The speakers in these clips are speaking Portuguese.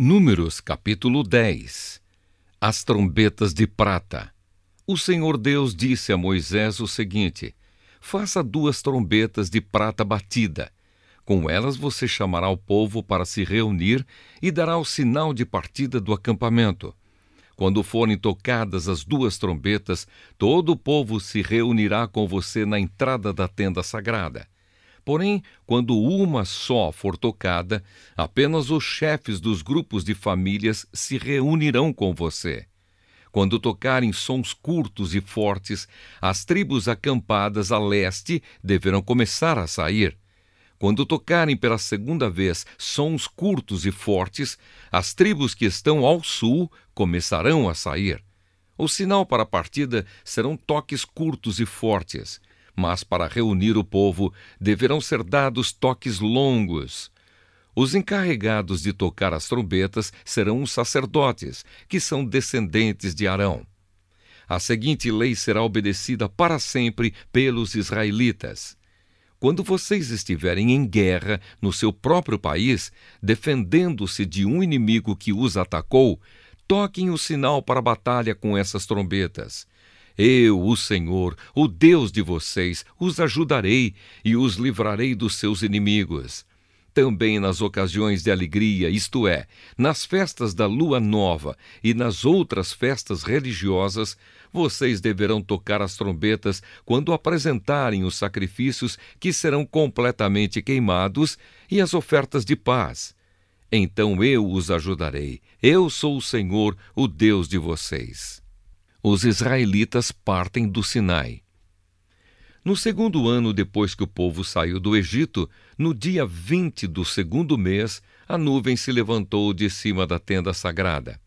Números capítulo 10. As trombetas de prata. O Senhor Deus disse a Moisés o seguinte: faça 2 trombetas de prata batida. Com elas você chamará o povo para se reunir e dará o sinal de partida do acampamento. Quando forem tocadas as 2 trombetas, todo o povo se reunirá com você na entrada da tenda sagrada. Porém, quando uma só for tocada, apenas os chefes dos grupos de famílias se reunirão com você. Quando tocarem sons curtos e fortes, as tribos acampadas a leste deverão começar a sair. Quando tocarem pela segunda vez sons curtos e fortes, as tribos que estão ao sul começarão a sair. O sinal para a partida serão toques curtos e fortes, mas para reunir o povo deverão ser dados toques longos. Os encarregados de tocar as trombetas serão os sacerdotes, que são descendentes de Arão. A seguinte lei será obedecida para sempre pelos israelitas. Quando vocês estiverem em guerra no seu próprio país, defendendo-se de um inimigo que os atacou, toquem o sinal para a batalha com essas trombetas. Eu, o Senhor, o Deus de vocês, os ajudarei e os livrarei dos seus inimigos. Também nas ocasiões de alegria, isto é, nas festas da lua nova e nas outras festas religiosas, vocês deverão tocar as trombetas quando apresentarem os sacrifícios que serão completamente queimados e as ofertas de paz. Então eu os ajudarei. Eu sou o Senhor, o Deus de vocês. Os israelitas partem do Sinai. No 2º ano depois que o povo saiu do Egito, no dia 20 do 2º mês, a nuvem se levantou de cima da tenda sagrada.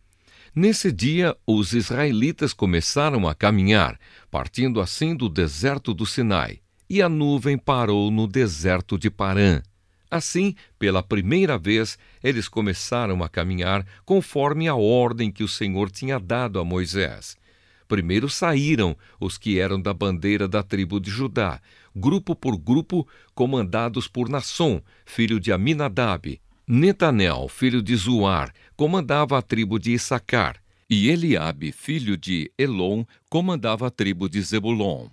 Nesse dia, os israelitas começaram a caminhar, partindo assim do deserto do Sinai, e a nuvem parou no deserto de Parã. Assim, pela primeira vez, eles começaram a caminhar conforme a ordem que o Senhor tinha dado a Moisés. Primeiro saíram os que eram da bandeira da tribo de Judá, grupo por grupo, comandados por Nasson, filho de Aminadab. Netanel, filho de Zuar, comandava a tribo de Issacar, e Eliabe, filho de Elon, comandava a tribo de Zebulon.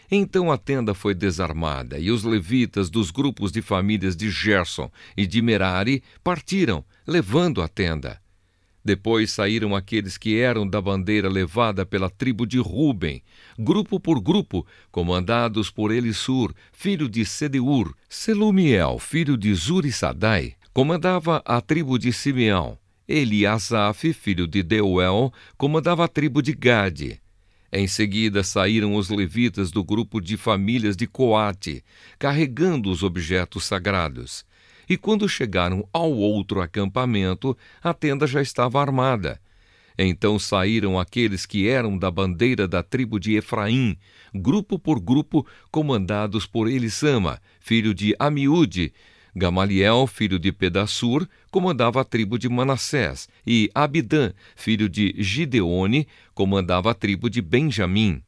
Então a tenda foi desarmada, e os levitas dos grupos de famílias de Gerson e de Merari partiram, levando a tenda. Depois saíram aqueles que eram da bandeira levada pela tribo de Ruben, grupo por grupo, comandados por Elissur, filho de Sedeur. Selumiel, filho de Zurissadai, comandava a tribo de Simeão. Eliasaf, filho de Deuel, comandava a tribo de Gade. Em seguida saíram os levitas do grupo de famílias de Coate, carregando os objetos sagrados. E quando chegaram ao outro acampamento, a tenda já estava armada. Então saíram aqueles que eram da bandeira da tribo de Efraim, grupo por grupo, comandados por Elissama, filho de Amiúde. Gamaliel, filho de Pedassur, comandava a tribo de Manassés, e Abidã, filho de Gideone, comandava a tribo de Benjamim.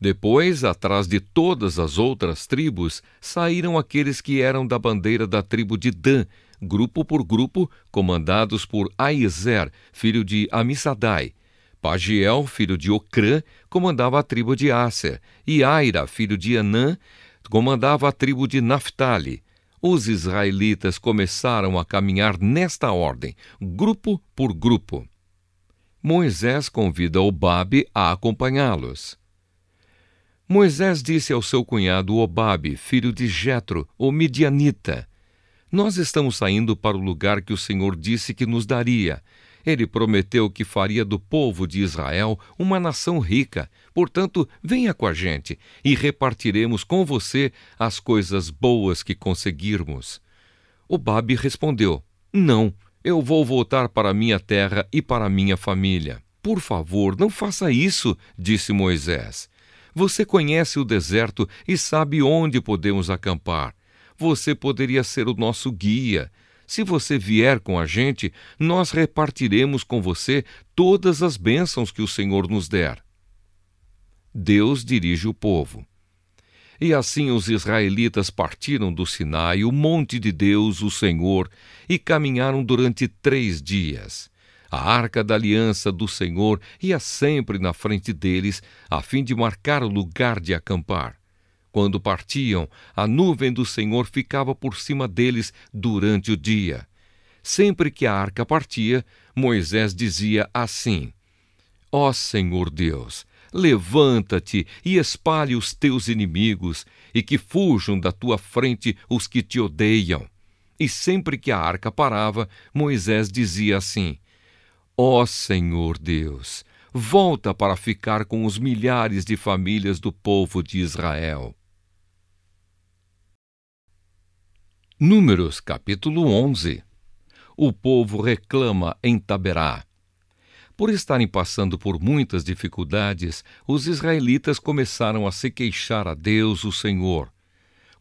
Depois, atrás de todas as outras tribos, saíram aqueles que eram da bandeira da tribo de Dan, grupo por grupo, comandados por Aiezer, filho de Amissadai. Pagiel, filho de Ocrã, comandava a tribo de Asser, e Aira, filho de Anã, comandava a tribo de Naphtali. Os israelitas começaram a caminhar nesta ordem, grupo por grupo. Moisés convida Obabe a acompanhá-los. Moisés disse ao seu cunhado Obabe, filho de Jetro, o midianita: nós estamos saindo para o lugar que o Senhor disse que nos daria. Ele prometeu que faria do povo de Israel uma nação rica. Portanto, venha com a gente e repartiremos com você as coisas boas que conseguirmos. Obabe respondeu: não, eu vou voltar para minha terra e para minha família. Por favor, não faça isso, disse Moisés. Você conhece o deserto e sabe onde podemos acampar. Você poderia ser o nosso guia. Se você vier com a gente, nós repartiremos com você todas as bênçãos que o Senhor nos der. Deus dirige o povo. E assim os israelitas partiram do Sinai, o monte de Deus, o Senhor, e caminharam durante 3 dias. A arca da aliança do Senhor ia sempre na frente deles, a fim de marcar o lugar de acampar. Quando partiam, a nuvem do Senhor ficava por cima deles durante o dia. Sempre que a arca partia, Moisés dizia assim: Ó Senhor Deus, levanta-te e espalhe os teus inimigos, e que fujam da tua frente os que te odeiam. E sempre que a arca parava, Moisés dizia assim: Ó Senhor Deus, volta para ficar com os milhares de famílias do povo de Israel. Números capítulo 11. O povo reclama em Taberá. Por estarem passando por muitas dificuldades, os israelitas começaram a se queixar a Deus, o Senhor.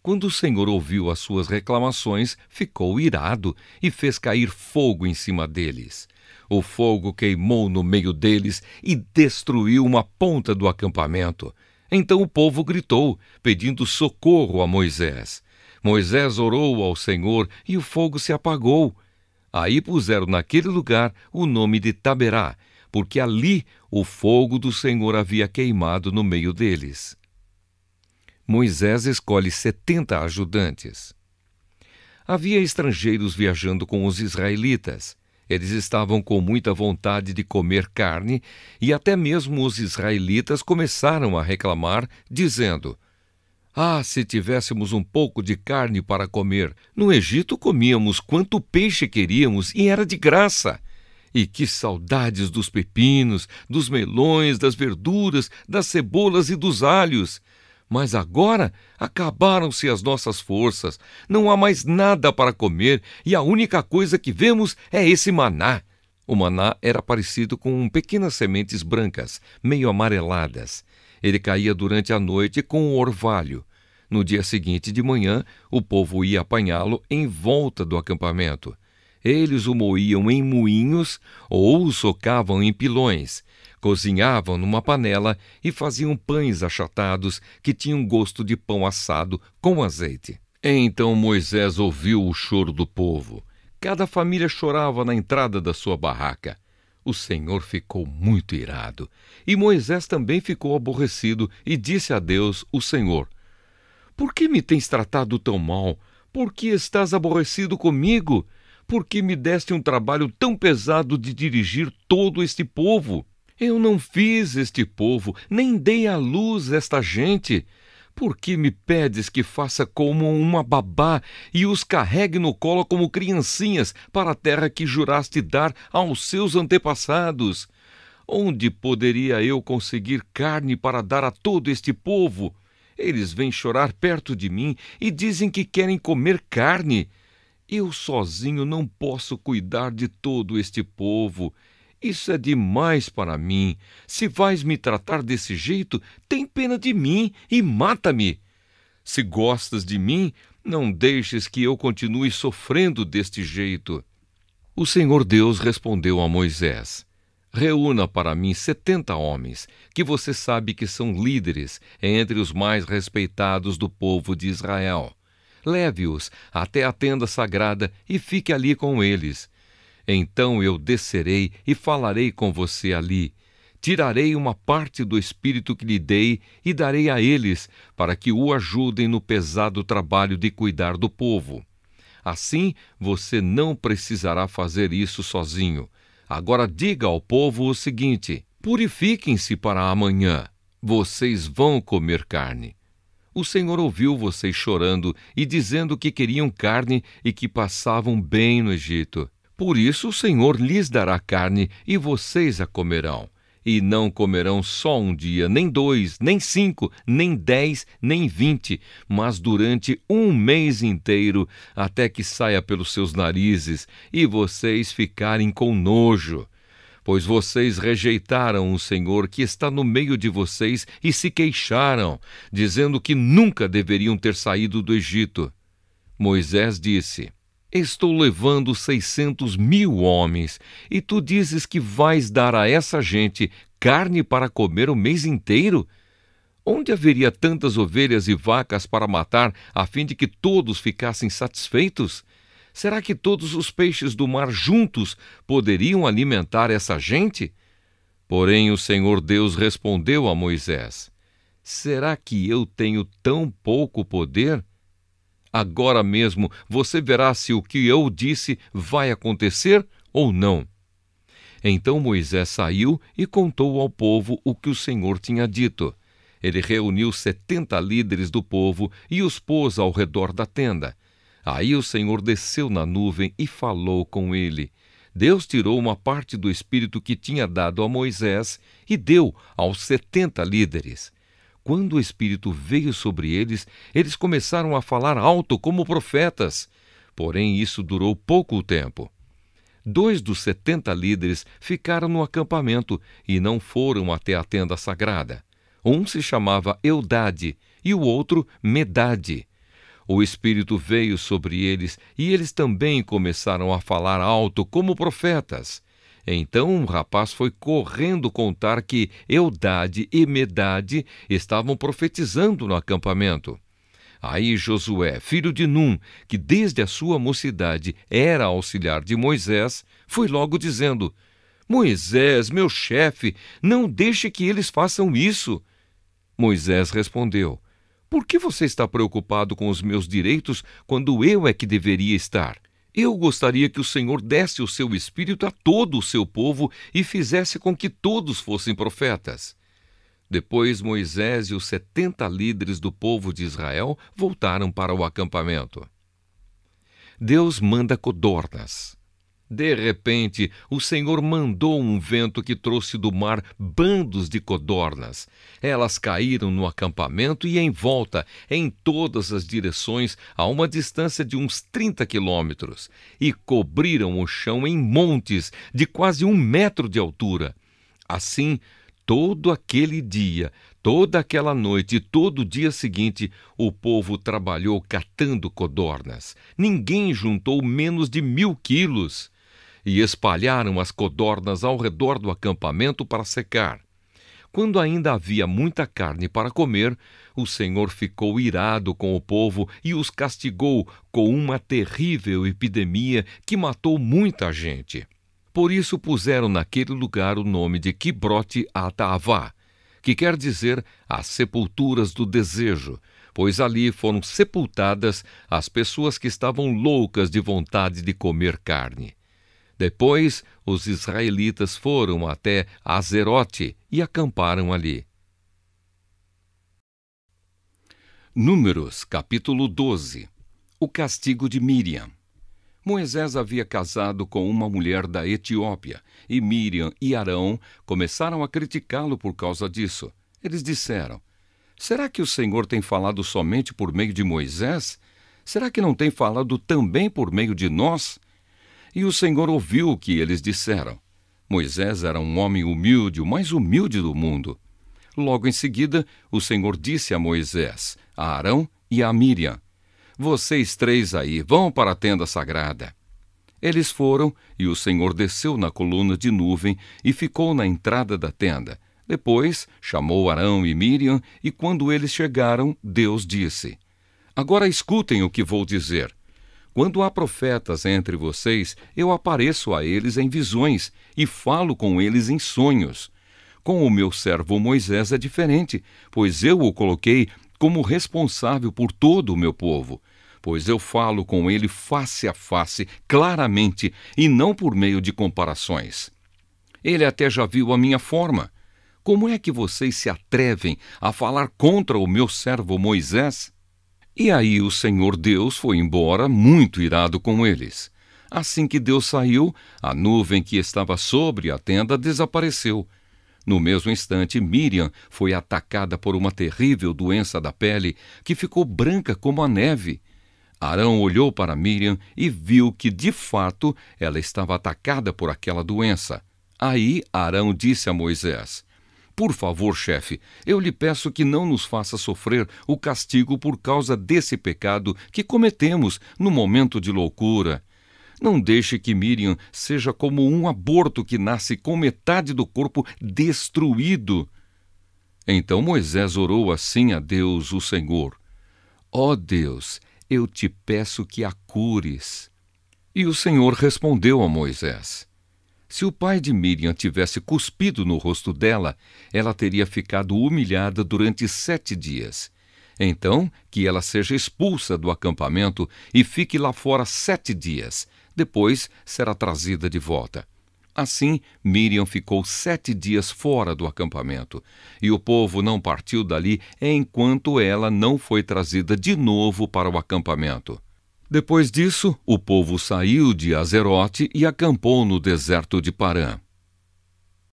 Quando o Senhor ouviu as suas reclamações, ficou irado e fez cair fogo em cima deles. O fogo queimou no meio deles e destruiu uma ponta do acampamento. Então o povo gritou, pedindo socorro a Moisés. Moisés orou ao Senhor e o fogo se apagou. Aí puseram naquele lugar o nome de Taberá, porque ali o fogo do Senhor havia queimado no meio deles. Moisés escolhe 70 ajudantes. Havia estrangeiros viajando com os israelitas. Eles estavam com muita vontade de comer carne, e até mesmo os israelitas começaram a reclamar, dizendo: Ah, se tivéssemos um pouco de carne para comer! No Egito comíamos quanto peixe queríamos e era de graça. E que saudades dos pepinos, dos melões, das verduras, das cebolas e dos alhos! Mas agora acabaram-se as nossas forças, não há mais nada para comer e a única coisa que vemos é esse maná. O maná era parecido com pequenas sementes brancas, meio amareladas. Ele caía durante a noite com o orvalho. No dia seguinte de manhã, o povo ia apanhá-lo em volta do acampamento. Eles o moíam em moinhos ou o socavam em pilões. Cozinhavam numa panela e faziam pães achatados que tinham gosto de pão assado com azeite. Então Moisés ouviu o choro do povo. Cada família chorava na entrada da sua barraca. O Senhor ficou muito irado. E Moisés também ficou aborrecido e disse a Deus, o Senhor: Por que me tens tratado tão mal? Por que estás aborrecido comigo? Por que me deste um trabalho tão pesado de dirigir todo este povo? Eu não fiz este povo, nem dei à luz esta gente. Por que me pedes que faça como uma babá e os carregue no colo como criancinhas para a terra que juraste dar aos seus antepassados? Onde poderia eu conseguir carne para dar a todo este povo? Eles vêm chorar perto de mim e dizem que querem comer carne. Eu sozinho não posso cuidar de todo este povo. Isso é demais para mim. Se vais me tratar desse jeito, tem pena de mim e mata-me. Se gostas de mim, não deixes que eu continue sofrendo deste jeito. O Senhor Deus respondeu a Moisés: Reúna para mim 70 homens, que você sabe que são líderes entre os mais respeitados do povo de Israel. Leve-os até a tenda sagrada e fique ali com eles. Então eu descerei e falarei com você ali. Tirarei uma parte do espírito que lhe dei e darei a eles, para que o ajudem no pesado trabalho de cuidar do povo. Assim, você não precisará fazer isso sozinho. Agora diga ao povo o seguinte: purifiquem-se para amanhã. Vocês vão comer carne. O Senhor ouviu vocês chorando e dizendo que queriam carne e que passavam bem no Egito. Por isso o Senhor lhes dará carne e vocês a comerão. E não comerão só um dia, nem 2, nem 5, nem 10, nem 20, mas durante um mês inteiro, até que saia pelos seus narizes e vocês ficarem com nojo. Pois vocês rejeitaram o Senhor que está no meio de vocês e se queixaram, dizendo que nunca deveriam ter saído do Egito. Moisés disse: Estou levando 600.000 homens, e tu dizes que vais dar a essa gente carne para comer o mês inteiro? Onde haveria tantas ovelhas e vacas para matar, a fim de que todos ficassem satisfeitos? Será que todos os peixes do mar juntos poderiam alimentar essa gente? Porém, o Senhor Deus respondeu a Moisés: Será que eu tenho tão pouco poder? Agora mesmo você verá se o que eu disse vai acontecer ou não. Então Moisés saiu e contou ao povo o que o Senhor tinha dito. Ele reuniu 70 líderes do povo e os pôs ao redor da tenda. Aí o Senhor desceu na nuvem e falou com ele. Deus tirou uma parte do Espírito que tinha dado a Moisés e deu aos 70 líderes. Quando o Espírito veio sobre eles, eles começaram a falar alto como profetas. Porém, isso durou pouco tempo. 2 dos 70 líderes ficaram no acampamento e não foram até a tenda sagrada. Um se chamava Eldade e o outro Medade. O Espírito veio sobre eles e eles também começaram a falar alto como profetas. Então um rapaz foi correndo contar que Eldade e Medade estavam profetizando no acampamento. Aí Josué, filho de Num, que desde a sua mocidade era auxiliar de Moisés, foi logo dizendo: Moisés, meu chefe, não deixe que eles façam isso. Moisés respondeu: Por que você está preocupado com os meus direitos quando eu é que deveria estar? Eu gostaria que o Senhor desse o seu espírito a todo o seu povo e fizesse com que todos fossem profetas. Depois Moisés e os 70 líderes do povo de Israel voltaram para o acampamento. Deus manda codornas. De repente, o Senhor mandou um vento que trouxe do mar bandos de codornas. Elas caíram no acampamento e em volta, em todas as direções, a uma distância de uns 30 quilômetros, e cobriram o chão em montes de quase 1 metro de altura. Assim, todo aquele dia, toda aquela noite e todo o dia seguinte, o povo trabalhou catando codornas. Ninguém juntou menos de 1.000 quilos. E espalharam as codornas ao redor do acampamento para secar. Quando ainda havia muita carne para comer, o Senhor ficou irado com o povo e os castigou com uma terrível epidemia que matou muita gente. Por isso puseram naquele lugar o nome de Quibrote Hataavá, que quer dizer as sepulturas do desejo, pois ali foram sepultadas as pessoas que estavam loucas de vontade de comer carne. Depois, os israelitas foram até Azerote e acamparam ali. Números, capítulo 12. O castigo de Míriam. Moisés havia casado com uma mulher da Etiópia, e Míriam e Arão começaram a criticá-lo por causa disso. Eles disseram: Será que o Senhor tem falado somente por meio de Moisés? Será que não tem falado também por meio de nós? E o Senhor ouviu o que eles disseram. Moisés era um homem humilde, o mais humilde do mundo. Logo em seguida, o Senhor disse a Moisés, a Arão e a Míriam: Vocês 3 aí, vão para a tenda sagrada. Eles foram, e o Senhor desceu na coluna de nuvem e ficou na entrada da tenda. Depois, chamou Arão e Míriam, e quando eles chegaram, Deus disse: Agora escutem o que vou dizer. Quando há profetas entre vocês, eu apareço a eles em visões e falo com eles em sonhos. Com o meu servo Moisés é diferente, pois eu o coloquei como responsável por todo o meu povo. Pois eu falo com ele face a face, claramente, e não por meio de comparações. Ele até já viu a minha forma. Como é que vocês se atrevem a falar contra o meu servo Moisés? E aí o Senhor Deus foi embora, muito irado com eles. Assim que Deus saiu, a nuvem que estava sobre a tenda desapareceu. No mesmo instante, Míriam foi atacada por uma terrível doença da pele, que ficou branca como a neve. Arão olhou para Míriam e viu que, de fato, ela estava atacada por aquela doença. Aí Arão disse a Moisés: Por favor, chefe, eu lhe peço que não nos faça sofrer o castigo por causa desse pecado que cometemos no momento de loucura. Não deixe que Míriam seja como um aborto que nasce com metade do corpo destruído. Então Moisés orou assim a Deus, o Senhor: Ó Deus, eu te peço que a cures. E o Senhor respondeu a Moisés: Se o pai de Miriam tivesse cuspido no rosto dela, ela teria ficado humilhada durante 7 dias. Então, que ela seja expulsa do acampamento e fique lá fora 7 dias. Depois será trazida de volta. Assim, Miriam ficou 7 dias fora do acampamento, e o povo não partiu dali enquanto ela não foi trazida de novo para o acampamento. Depois disso, o povo saiu de Azerote e acampou no deserto de Parã.